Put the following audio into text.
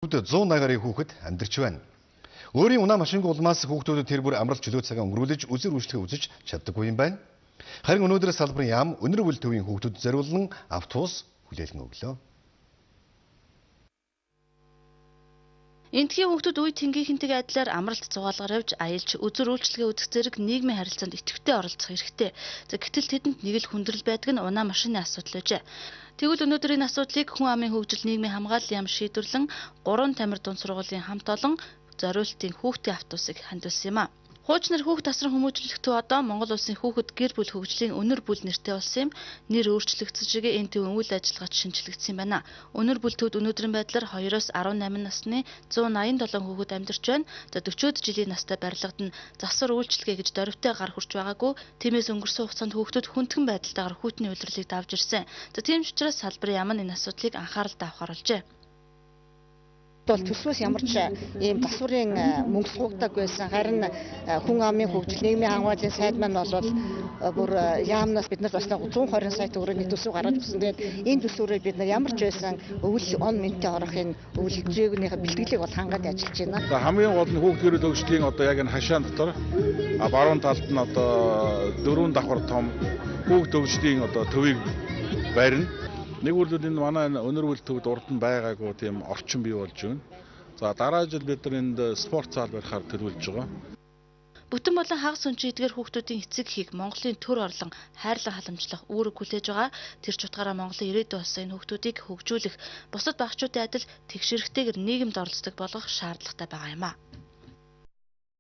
180 гаруй хүүхэд амьдарч байна. Өөрийн унаа машингүй улмаас хүүхдүүдэд тэр бүр амралт чөлөө цагаа өнгөрүүлж үзэр үйлчлэгээ үзэж чаддаггүй юм байна. Харин өнөөдөр салбарын яам өнөр бүл төвийн хүүхдүүд зориулсан автобус хүлээлгэн өглөө. Энтхийн хүүхдүүд үе тэнгийнхэнтэйгээ адилаар амралт цугаалгаар явж аялж үзэр үйлчлэгээ үзэх зэрэг нийгмийн харилцаанд идэвхтэй оролцох хэрэгтэй. Гэтэл тэдэнд нэг л хүндрэл байдаг нь унаа машины асуудал байжээ. Тэгвэл өнөөдөр энэ асуудлыг Хүн амын хөгжил нийгмийн хамгааллын яам шийдвэрлэн 3 тамир дунд сургуулийн хамт олон зориултын хүүхдийн автобусыг хандуулсан юм а. Хуучнаар хүүхд тасран хүмүүжлэх төв одоо Монгол улсын хүүхэд гэр бүл хөгжлийн өнөр бүл нэртэй болсон юм. Нэр өөрчлөгдсөж энэ төвийн үйл ажиллагаач шинжлэгдсэн юм байна. Өнөр бүл төвд өнөөдрийн байдлаар 2-оос 18 насны 187 хүүхэд амьдарч байна. За 40-од жилийн настай барилгад нь засвар үйлчлэгээ гэж дөрвтэй гар хүрч байгаагүй. Тиймээс өнгөрсөн хугацаанд хүүхдүүд хүндхэн байдалтайгаар хүүтний улирлыг давж ирсэн. За тийм ч учраас салбарын яам нь энэ асуудлыг анхааралтай авахар олжээ. Бол төсвөөс ямар ч ийм засварын мөнгө суугдаг байсан. Харин Хүн амын хөгжил нийгмийн хамгааллын сайд маань бол бүр яамнаас биднээс бас 120 сая төгрөгийн төсөв гаргаж өгсөн. Тэгээд энэ төсвөрөөр бид нар ямар ч байсан өвөл он мэнтэй орохын өвөл хэмжээгнийхээ бэлтгэлийг бол хангаад ажиллаж байна. Хамгийн гол нь хүүхд гэр бүл хөгжлийн одоо яг энэ хашаан дотор баруун талд нь одоо 4 давхар том хүүхд хөгжлийн одоо төвийг барина. Нэг үл энэ манай өнөр бүл төвд урд нь байгаагүй тийм орчин бий болж байна. За дараа жил бид нар энд спорт зал барихаар төлөвлөж байгаа. Бүтэн болон хагас өнчийн эдгээр хүүхдүүдийн эцэг эхийг Монголын төр орлон хайрлан халамжлах үүрэг хүлээж байгаа. Тэр ч утгаараа Монголын ирээдүйн болсон энэ хүүхдүүдийг хөгжүүлэх, бусад багчуудын адил тэгш эрхтэйгээр нийгэмд оролцдог болгох шаардлагатай байгаа юм а.